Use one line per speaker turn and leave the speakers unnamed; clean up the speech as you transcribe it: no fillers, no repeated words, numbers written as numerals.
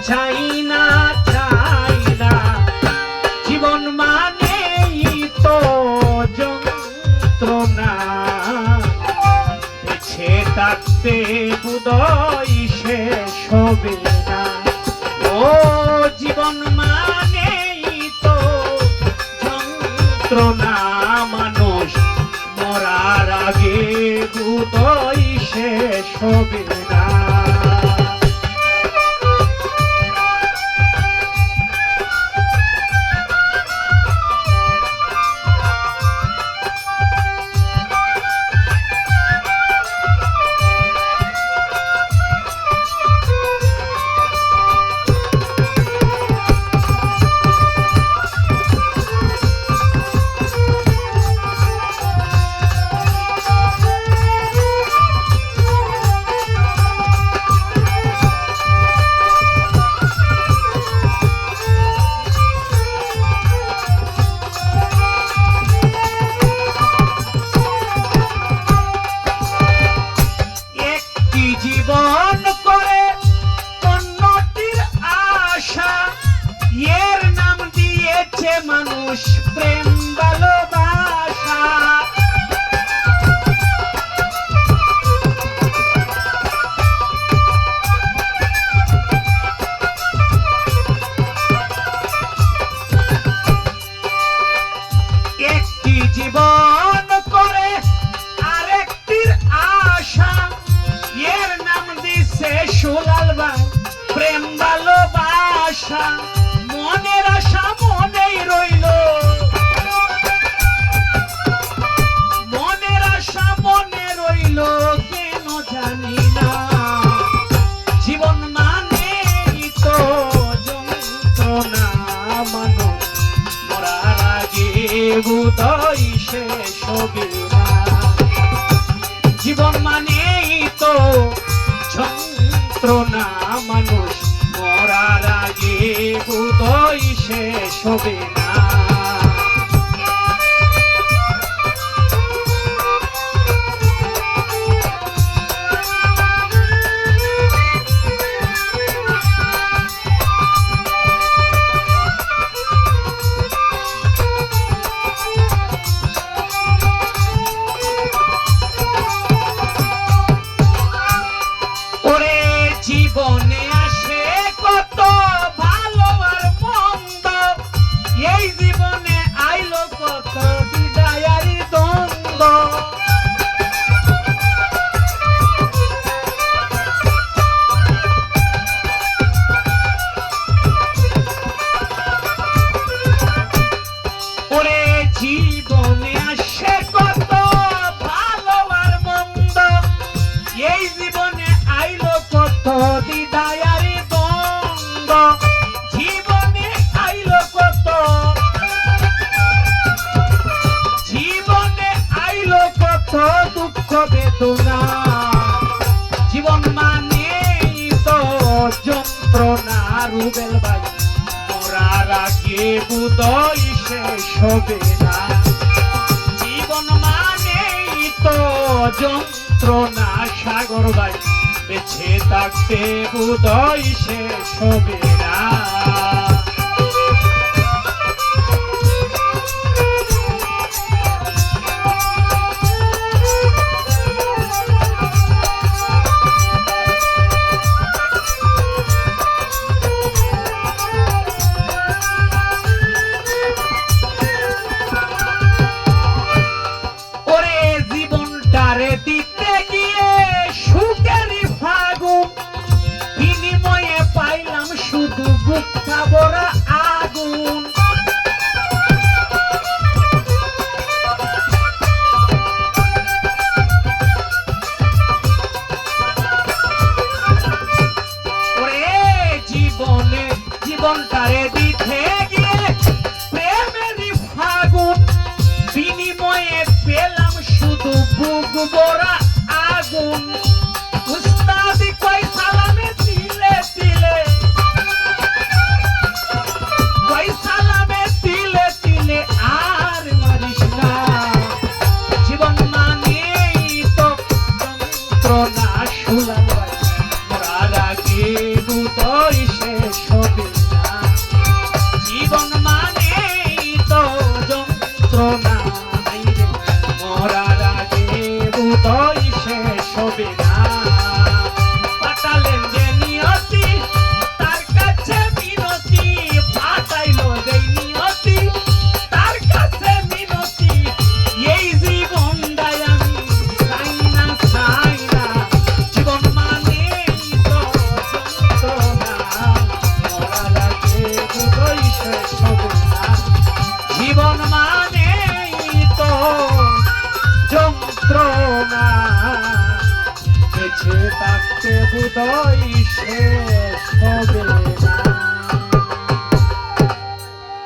চাই না চাই না জীবন মানেই তো যন্ত্রণা বেঁচে থাকতে বোধহয় শেষ হবে না ও জীবন মানেই তো যন্ত্রণা মানুষ মরার আগে বোধহয় শেষ হবে না জীবন করে উন্নতির আশা এর নাম দিয়েছে মানুষ প্রেম ভালোবাসা একটি জীবন করে আরেকটির আশা এর নাম দিছে সুলাল ভাই প্রেম ভালোবাসা মনের আশা মনেই রইল মনের আশা মনে রইল কেন জানি না জীবন মানেই তো যন্ত্রণা মানুষ মরার আগে বোধহয় শেষ হবে না জীবন মানেই তো যন্ত্রণা মানুষ মরার আগে বোধহয় শেষ হবে না জীবনে আসে কত ভালো আর মন্দ এই জীবনে আইলো কত বিদায়ের দ্বন্দ্ব ওরে জীবনে আসে কত ভালো আর মন্দ এই জীবনে আইলো কত বিদায়ের দ্বন্দ্ব জীবনে আইলো কত জীবনে আইলো কত দুঃখ বেদনা জীবন মানেই তো যন্ত্রণা রুবেল ভাই মরার আগে বোধহয় শেষ হবে না জীবন মানেই তো যন্ত্রণা সাগর ভাই বেঁচে থাকতে বোধহয় শেষ হবে না ওরে জীবনটারে দিতে গিয়ে সুখেরই ফাগুন বিনিময়ে পাইলাম শুধু বুকটা ভরা আগুন ওরে জীবনটারে দিতে গিয়ে প্রেমেরই ফাগুন বিনিময়ে পেলাম শুধু বুক ভরা আগুন উস্তাদি কই সালামে দিলে দিলে কই সালামে দিলে দিলে আর মারিস না জীবন মানেই তো যন্ত্রণা সুলাল ভাই মরার আগে বোধহয় বুধই শেষ হবে না। জীবন মানেই তো যন্ত্রণা, মরার আগে বুধই শেষ হবে না। পাঠালেন যে নিয়তি তার কাছে মিনতি, পাঠাইলো যে নিয়তি তার কাছে মিনতি, এই জীবনটাই আমি চাই না চাই না। জীবন মানেই তো যন্ত্রণা, মরার আগে বুধই শেষ হবে না। জীবন মানেই তো যন্ত্রণা, বেঁচে থাকতে বুধই শেষ